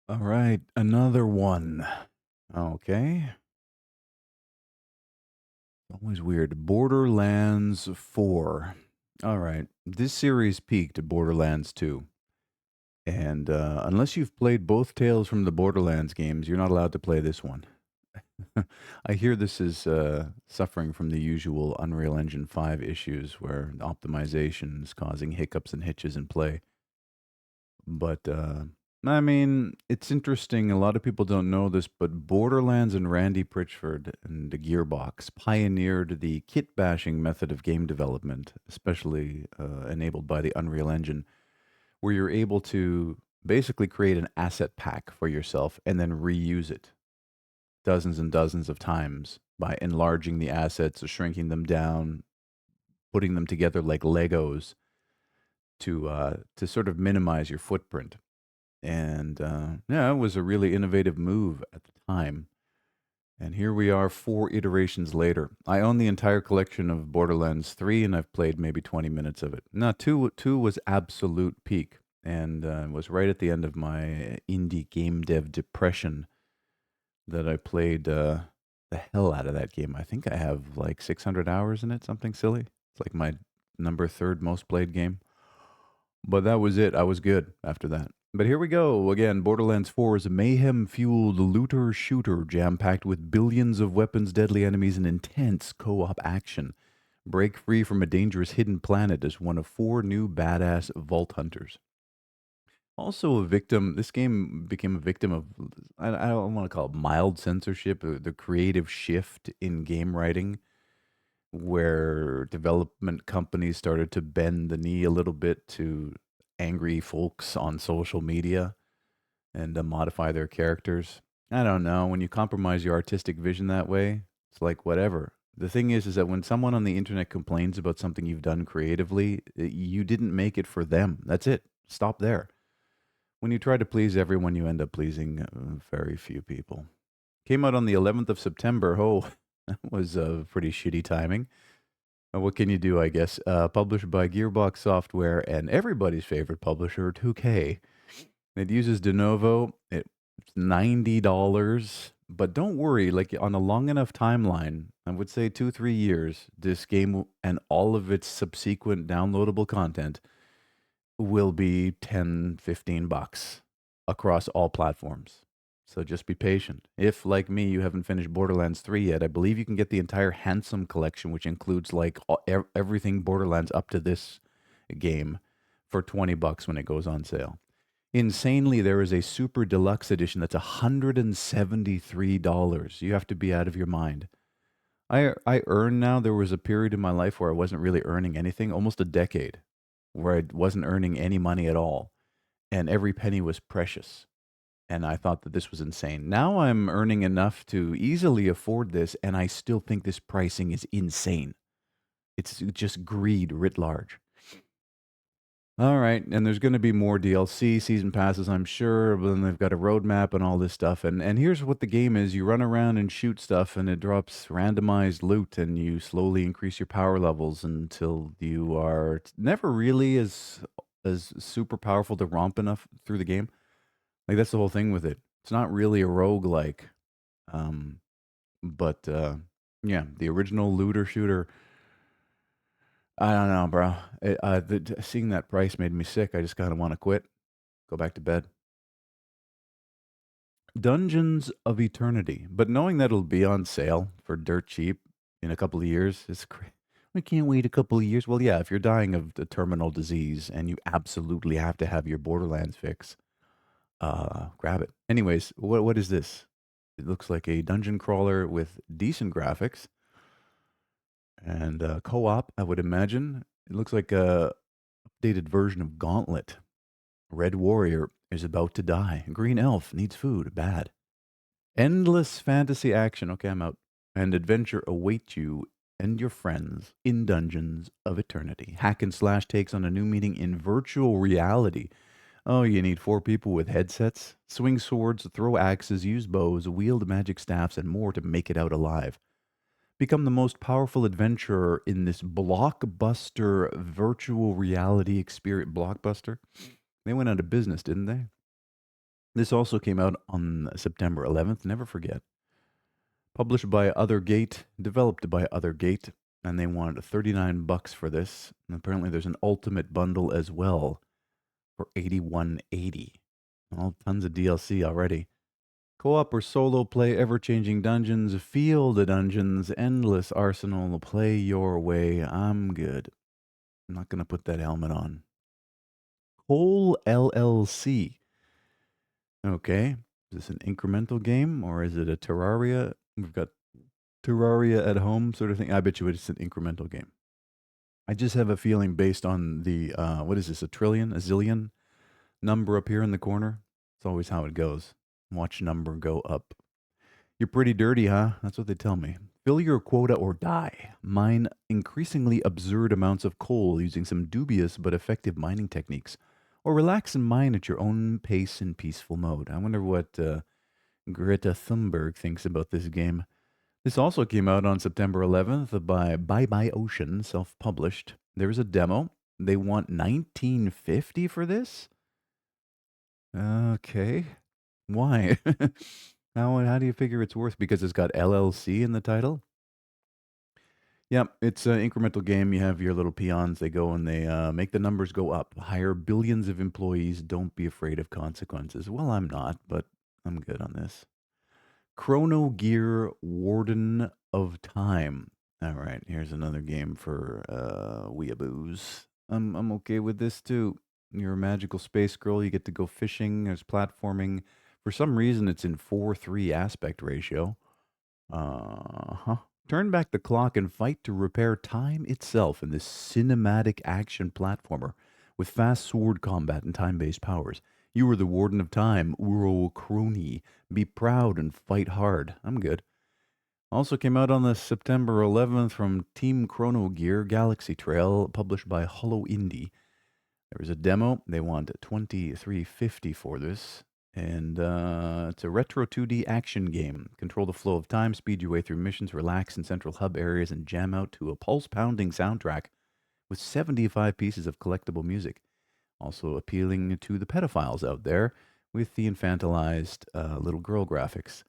All right, another one. Okay. Always weird. Borderlands 4. All right. This series peaked at Borderlands 2. And unless you've played both Tales from the Borderlands games, you're not allowed to play this one. I hear this is suffering from the usual Unreal Engine 5 issues where optimization is causing hiccups and hitches in play. But I mean, it's interesting. A lot of people don't know this, but Borderlands and Randy Pritchford and the Gearbox pioneered the kit bashing method of game development, especially enabled by the Unreal Engine, where you're able to basically create an asset pack for yourself and then reuse it dozens and dozens of times by enlarging the assets, or shrinking them down, putting them together like Legos to sort of minimize your footprint. And yeah, it was a really innovative move at the time. And here we are 4 iterations later. I own the entire collection of Borderlands 3 and I've played maybe 20 minutes of it. Now, 2 was absolute peak and was right at the end of my indie game dev depression that I played the hell out of that game. I think I have like 600 hours in it, something silly. It's like my number third most played game. But that was it. I was good after that. But here we go again. Borderlands 4 is a mayhem fueled looter shooter jam packed with billions of weapons, deadly enemies, and intense co op action. Break free from a dangerous hidden planet as one of 4 new badass vault hunters. Also, a victim, this game became a victim of, I don't want to call it mild censorship, the creative shift in game writing, where development companies started to bend the knee a little bit to angry folks on social media and modify their characters. I don't know. When you compromise your artistic vision that way, it's like whatever. The thing is that when someone on the internet complains about something you've done creatively, you didn't make it for them. That's it. Stop there. When you try to please everyone, you end up pleasing very few people. Came out on the 11th of September. Oh, that was pretty shitty timing. What can you do, I guess? Published by Gearbox Software and everybody's favorite publisher, 2K. It uses de novo. It's $90. But don't worry, like on a long enough timeline, I would say 2, 3 years, this game and all of its subsequent downloadable content will be 10, $15 across all platforms. So just be patient. If, like me, you haven't finished Borderlands 3 yet, I believe you can get the entire Handsome collection, which includes like everything Borderlands up to this game for $20 when it goes on sale. Insanely, there is a super deluxe edition that's $173. You have to be out of your mind. I earn now. There was a period in my life where I wasn't really earning anything, almost a decade, where I wasn't earning any money at all, and every penny was precious. And I thought that this was insane. Now I'm earning enough to easily afford this, and I still think this pricing is insane. It's just greed writ large. All right, and there's going to be more DLC, season passes, I'm sure. But then they've got a roadmap and all this stuff. And here's what the game is: you run around and shoot stuff, and it drops randomized loot, and you slowly increase your power levels until you are never really as super powerful to romp enough through the game. Like that's the whole thing with it. It's not really a roguelike. Um, but yeah, the original looter shooter. I don't know, bro. Seeing that price made me sick. I just kind of want to quit, go back to bed. Dungeons of Eternity, but knowing that it'll be on sale for dirt cheap in a couple of years, it's crazy. We can't wait a couple of years. Well, yeah, if you're dying of the terminal disease and you absolutely have to have your Borderlands fix, grab it. Anyways, what is this? It looks like a dungeon crawler with decent graphics and co-op, I would imagine. It looks like a updated version of Gauntlet. Red Warrior is about to die. Green Elf needs food. Bad. Endless fantasy action. Okay, I'm out. And adventure await you and your friends in Dungeons of Eternity. Hack and Slash takes on a new meaning in virtual reality. Oh, you need 4 people with headsets, swing swords, throw axes, use bows, wield magic staffs, and more to make it out alive. Become the most powerful adventurer in this blockbuster virtual reality experience. Blockbuster? They went out of business, didn't they? This also came out on September 11th. Never forget. Published by Othergate, developed by Othergate, and they wanted $39 for this. And apparently, there's an ultimate bundle as well for $81.80. All tons of DLC already. Co-op or solo play, ever-changing dungeons, field dungeons, endless arsenal. Play your way. I'm good. I'm not gonna put that helmet on. Cole LLC. Okay. Is this an incremental game or is it a Terraria? We've got Terraria at home sort of thing. I bet you it's an incremental game. I just have a feeling based on the what is this, a trillion, a zillion number up here in the corner? It's always how it goes. Watch number go up. You're pretty dirty, huh? That's what they tell me. Fill your quota or die. Mine increasingly absurd amounts of coal using some dubious but effective mining techniques. Or relax and mine at your own pace in peaceful mode. I wonder what Greta Thunberg thinks about this game. This also came out on September 11th by Bye Bye Ocean, self-published. There's a demo. They want 1950 for this? Okay. Why? How do you figure it's worth? Because it's got LLC in the title? Yeah, it's an incremental game. You have your little peons. They go and they make the numbers go up. Hire billions of employees. Don't be afraid of consequences. Well, I'm not, but I'm good on this. Chrono Gear Warden of Time. All right, here's another game for weeaboos. I'm okay with this too. You're a magical space girl. You get to go fishing. There's platforming. For some reason, it's in 4:3 aspect ratio. Uh-huh. Turn back the clock and fight to repair time itself in this cinematic action platformer with fast sword combat and time-based powers. You are the Warden of Time, Uro Crony. Be proud and fight hard. I'm good. Also came out on the September 11th from Team Chrono Gear Galaxy Trail, published by Hollow Indie. There was a demo. They want $23.50 for this. And it's a retro 2D action game. Control the flow of time, speed your way through missions, relax in central hub areas, and jam out to a pulse-pounding soundtrack with 75 pieces of collectible music. Also appealing to the pedophiles out there with the infantilized little girl graphics.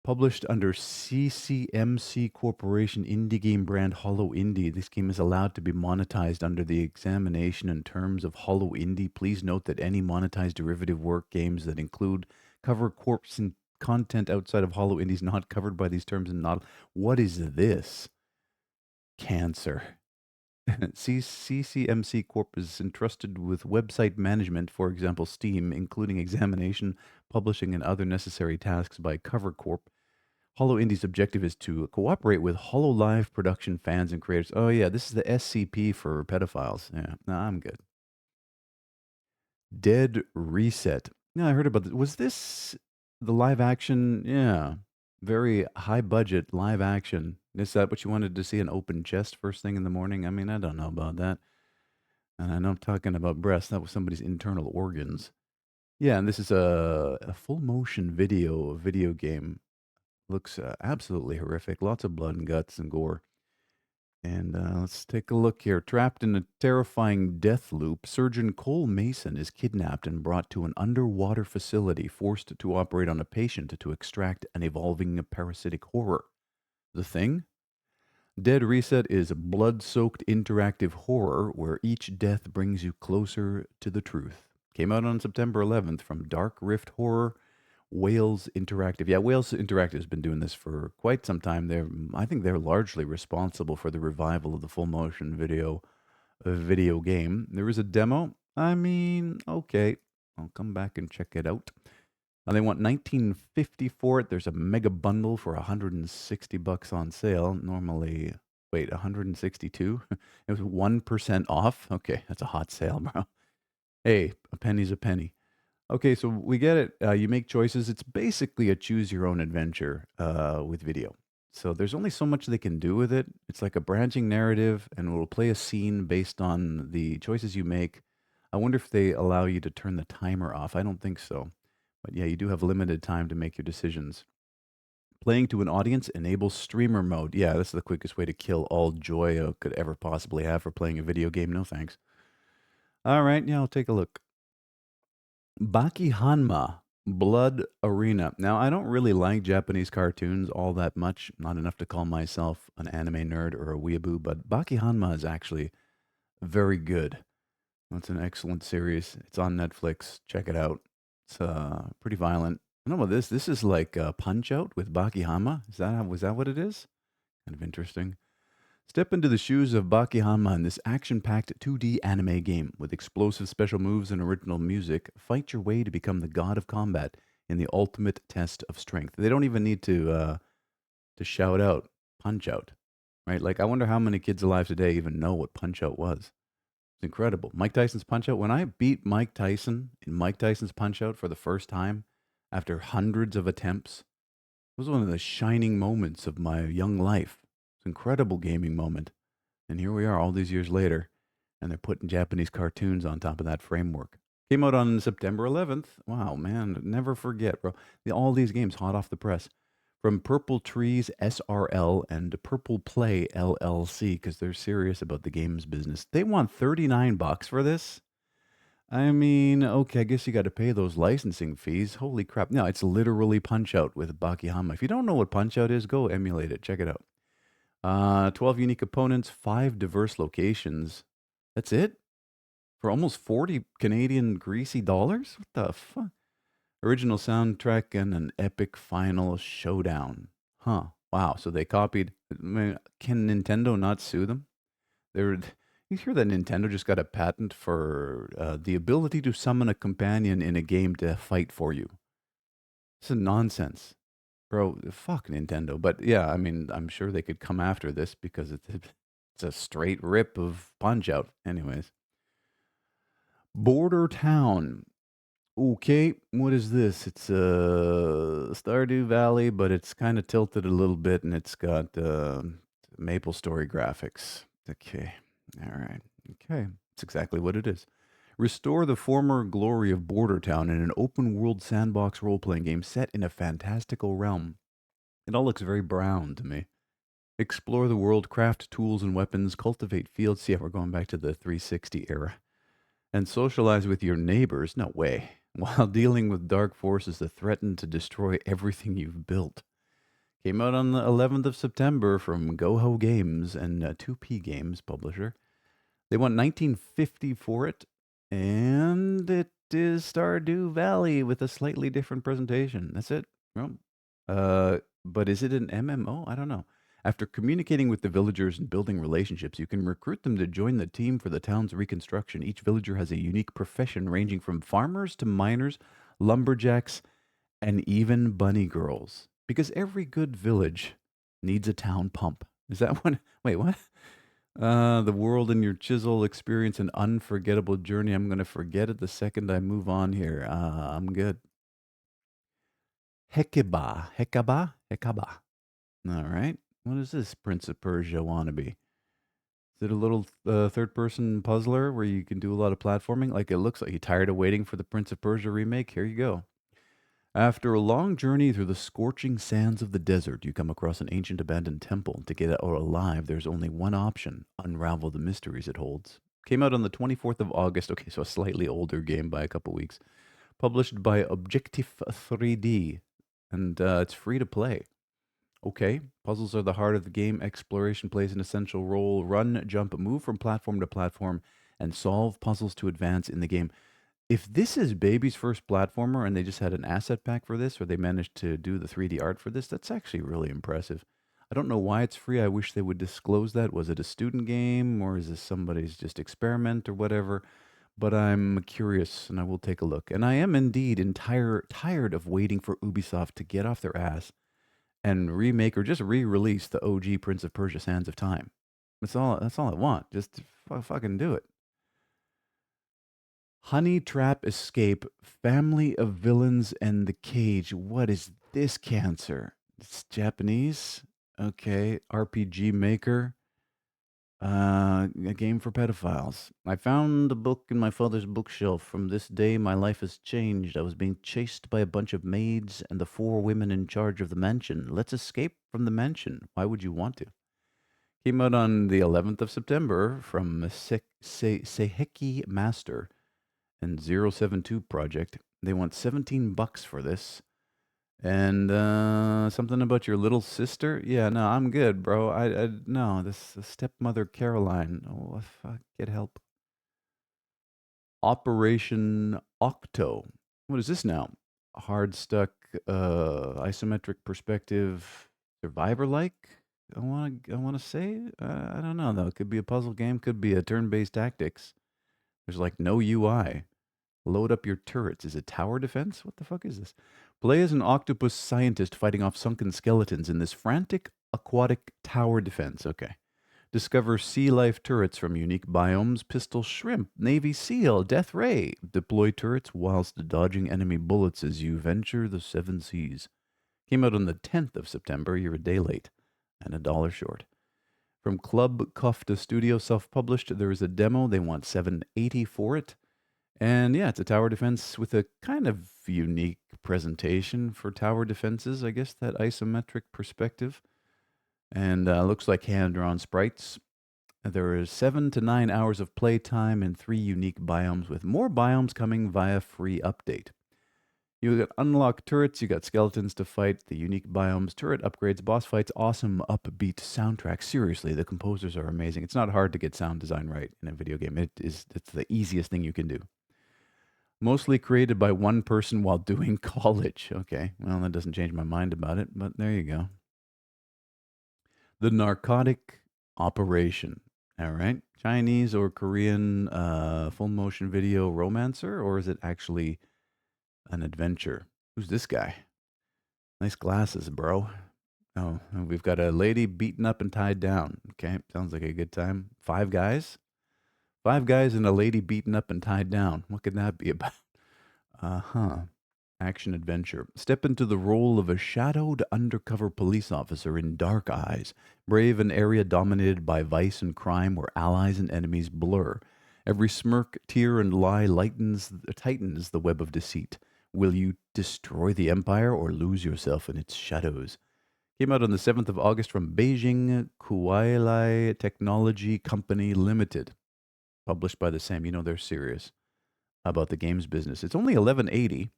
Published under CCMC Corporation indie game brand Hollow Indie, this game is allowed to be monetized under the examination and terms of Hollow Indie. Please note that any monetized derivative work games that include cover corpse and content outside of Hollow Indie is not covered by these terms and not. What is this? Cancer. CCMC Corp is entrusted with website management, for example, Steam, including examination, publishing, and other necessary tasks by Cover Corp. Hollow Indie's objective is to cooperate with Hollow Live production fans and creators. Oh yeah, this is the SCP for pedophiles. Yeah, no, I'm good. Dead Reset. Yeah, I heard about this. Was this the live action? Yeah, very high budget live action. Is that what you wanted to see? An open chest first thing in the morning? I mean, I don't know about that. And I know I'm talking about breasts. That was somebody's internal organs. Yeah, and this is a full motion video game. Looks absolutely horrific. Lots of blood and guts and gore. And let's take a look here. Trapped in a terrifying death loop, Surgeon Cole Mason is kidnapped and brought to an underwater facility, forced to operate on a patient to extract an evolving parasitic horror. The Thing? Dead Reset is a blood soaked interactive horror where each death brings you closer to the truth. Came out on September 11th from Dark Rift Horror. Wales Interactive. Yeah, Wales Interactive has been doing this for quite some time. I think they're largely responsible for the revival of the full motion video game. There is a demo. I mean, okay, I'll come back and check it out. Now they want 1950 for it. There's a mega bundle for $160 on sale. Normally, wait, 162. It was 1% off. Okay, that's a hot sale, bro. Hey, a penny's a penny. Okay, so we get it. You make choices. It's basically a choose your own adventure with video. So there's only so much they can do with it. It's like a branching narrative, and it will play a scene based on the choices you make. I wonder if they allow you to turn the timer off. I don't think so. But yeah, you do have limited time to make your decisions. Playing to an audience enables streamer mode. Yeah, that's the quickest way to kill all joy I could ever possibly have for playing a video game. No thanks. All right, yeah, I'll take a look. Baki Hanma. Blood Arena. Now, I don't really like Japanese cartoons all that much. Not enough to call myself an anime nerd or a weeaboo, but Baki Hanma is actually very good. That's an excellent series. It's on Netflix. Check it out. It's pretty violent. I don't know about this. This is like Punch Out with Baki Hanma. Was that what it is? Kind of interesting. Step into the shoes of Baki Hanma in this action-packed 2D anime game with explosive special moves and original music. Fight your way to become the god of combat in the ultimate test of strength. They don't even need to shout out Punch Out, right? Like I wonder how many kids alive today even know what Punch Out was. It's incredible. Mike Tyson's Punch Out. When I beat Mike Tyson in Mike Tyson's Punch Out for the first time after hundreds of attempts, it was one of the shining moments of my young life. It's an incredible gaming moment. And here we are all these years later, and they're putting Japanese cartoons on top of that framework. Came out on September 11th. Wow, man, never forget, bro. All these games hot off the press. From Purple Trees SRL and Purple Play LLC, because they're serious about the games business. They want $39 for this? I mean, okay, I guess you got to pay those licensing fees. Holy crap. No, it's literally Punch Out with Baki Hanma. If you don't know what Punch Out is, go emulate it. Check it out. 12 unique opponents, 5 diverse locations. That's it? For almost 40 Canadian greasy dollars? What the fuck? Original soundtrack and an epic final showdown. Huh. Wow. So they copied. I mean, can Nintendo not sue them? They're, you hear that Nintendo just got a patent for the ability to summon a companion in a game to fight for you. This is nonsense. Bro, fuck Nintendo. But yeah, I mean, I'm sure they could come after this because it's a straight rip of Punch Out. Anyways. Border Town. Okay, what is this? It's Stardew Valley, but it's kind of tilted a little bit and it's got Maple Story graphics. Okay. All right. Okay. It's exactly what it is. Restore the former glory of Border Town in an open world sandbox role playing game set in a fantastical realm. It all looks very brown to me. Explore the world, craft tools and weapons, cultivate fields. See, yeah, we're going back to the 360 era. And socialize with your neighbors. No way. While dealing with dark forces that threaten to destroy everything you've built. Came out on the 11th of September from GoHo Games and 2P Games publisher. They want 1950 for it, and it is Stardew Valley with a slightly different presentation. That's it. Well, but is it an MMO? I don't know. After communicating with the villagers and building relationships, you can recruit them to join the team for the town's reconstruction. Each villager has a unique profession ranging from farmers to miners, lumberjacks, and even bunny girls. Because every good village needs a town pump. Is that one? Wait, what? The world and your chisel experience an unforgettable journey. I'm going to forget it the second I move on here. I'm good. Hekaba. All right. What is this Prince of Persia wannabe? Is it a little third-person puzzler where you can do a lot of platforming? Like it looks like you're tired of waiting for the Prince of Persia remake. Here you go. After a long journey through the scorching sands of the desert, you come across an ancient abandoned temple. To get out alive, there's only one option: unravel the mysteries it holds. Came out on the 24th of August. Okay, so a slightly older game by a couple weeks. Published by Objectif 3D, and it's free to play. Okay, puzzles are the heart of the game. Exploration plays an essential role. Run, jump, move from platform to platform, and solve puzzles to advance in the game. If this is Baby's first platformer and they just had an asset pack for this, or they managed to do the 3D art for this, that's actually really impressive. I don't know why it's free. I wish they would disclose that. Was it a student game, or is this somebody's just experiment or whatever? But I'm curious, and I will take a look. And I am indeed tired of waiting for Ubisoft to get off their ass and remake or just re-release the OG Prince of Persia: Sands of Time. That's all I want. Just fucking do it. Honey Trap Escape, Family of Villains and the Cage. What is this cancer? It's Japanese. Okay, RPG Maker. A game for pedophiles. I found a book in my father's bookshelf. From this day, my life has changed. I was being chased by a bunch of maids and the 4 women in charge of the mansion. Let's escape from the mansion. Why would you want to? Came out on the 11th of September from Seiheki Master and 072 Project. They want $17 for this. And something about your little sister? Yeah, no, I'm good, bro. I no, this stepmother Caroline. Oh, fuck, get help. Operation Octo. What is this now? Hard stuck, isometric perspective, survivor like. I wanna say. I don't know though. It could be a puzzle game. Could be a turn-based tactics. There's like no UI. Load up your turrets. Is it tower defense? What the fuck is this? Play as an octopus scientist fighting off sunken skeletons in this frantic aquatic tower defense. Okay. Discover sea life turrets from unique biomes, pistol shrimp, Navy SEAL, Death Ray. Deploy turrets whilst dodging enemy bullets as you venture the seven seas. Came out on the 10th of September. You're a day late and $1 short. From Club Kofta Studio, self-published. There is a demo. They want $7.80 for it. And yeah, it's a tower defense with a kind of unique presentation for tower defenses. I guess that isometric perspective. And looks like hand-drawn sprites. There is 7 to 9 hours of playtime and 3 unique biomes, with more biomes coming via free update. You got unlocked turrets, you got skeletons to fight, the unique biomes, turret upgrades, boss fights, awesome upbeat soundtrack. Seriously, the composers are amazing. It's not hard to get sound design right in a video game. It's the easiest thing you can do. Mostly created by one person while doing college. Okay, well, that doesn't change my mind about it, but there you go. The Narcotic Operation. All right. Chinese or Korean full motion video romancer, or is it actually an adventure? Who's this guy? Nice glasses, bro. Oh, and we've got a lady beaten up and tied down. Okay, sounds like a good time. 5 guys? 5 guys and a lady beaten up and tied down. What could that be about? Uh-huh. Action adventure. Step into the role of a shadowed undercover police officer in Dark Eyes. Brave an area dominated by vice and crime where allies and enemies blur. Every smirk, tear, and lie tightens the web of deceit. Will you destroy the empire or lose yourself in its shadows? Came out on the 7th of August from Beijing Kuailai Technology Company Limited. Published by the same. You know they're serious about the games business. It's only $11.80.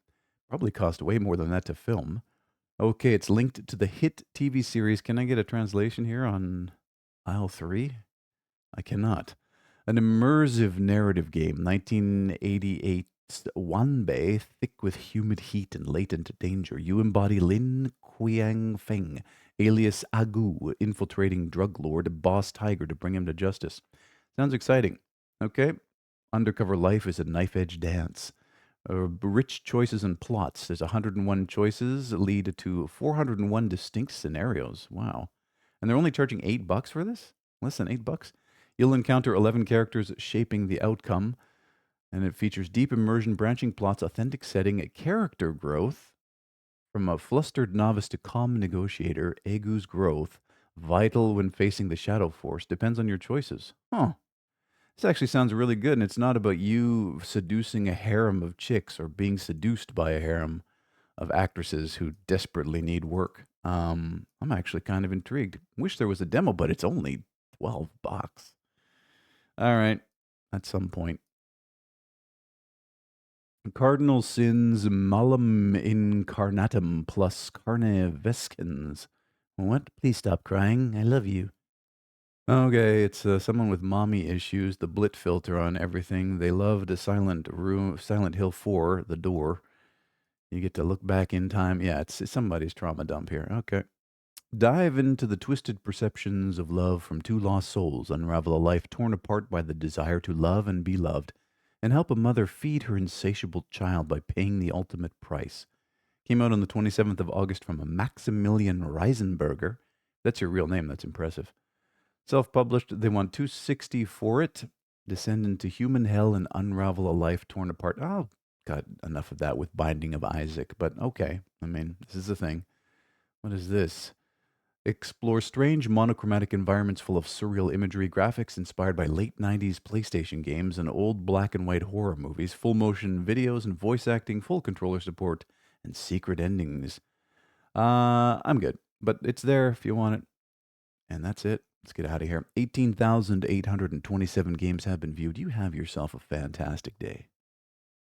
Probably cost way more than that to film. Okay, it's linked to the hit TV series. Can I get a translation here on aisle 3? I cannot. An immersive narrative game, 1988's Wanbei, thick with humid heat and latent danger. You embody Lin Qiang Feng, alias Agu, infiltrating drug lord Boss Tiger to bring him to justice. Sounds exciting. Okay. Undercover life is a knife-edge dance. Rich choices and plots. There's 101 choices lead to 401 distinct scenarios. Wow. And they're only charging $8 for this? Less than $8? You'll encounter 11 characters shaping the outcome, and it features deep immersion, branching plots, authentic setting, character growth. From a flustered novice to calm negotiator, Agu's growth, vital when facing the shadow force, depends on your choices. Huh. This actually sounds really good, and it's not about you seducing a harem of chicks or being seduced by a harem of actresses who desperately need work. I'm actually kind of intrigued. Wish there was a demo, but it's only $12. All right, at some point. Cardinal Sins Malum Incarnatum plus Carne Vescens. What? Please stop crying. I love you. Okay, it's someone with mommy issues. The blit filter on everything. They loved a Silent Hill 4, The Door. You get to look back in time. Yeah, it's somebody's trauma dump here. Okay. Dive into the twisted perceptions of love from 2 lost souls. Unravel a life torn apart by the desire to love and be loved. And help a mother feed her insatiable child by paying the ultimate price. Came out on the 27th of August from a Maximilian Reisenberger. That's your real name. That's impressive. Self-published, they want $260 for it. Descend into human hell and unravel a life torn apart. Oh, got enough of that with Binding of Isaac, but okay. I mean, this is the thing. What is this? Explore strange monochromatic environments full of surreal imagery, graphics inspired by late 90s PlayStation games and old black and white horror movies, full motion videos and voice acting, full controller support, and secret endings. I'm good, but it's there if you want it. And that's it. Let's get out of here. 18,827 games have been viewed. You have yourself a fantastic day.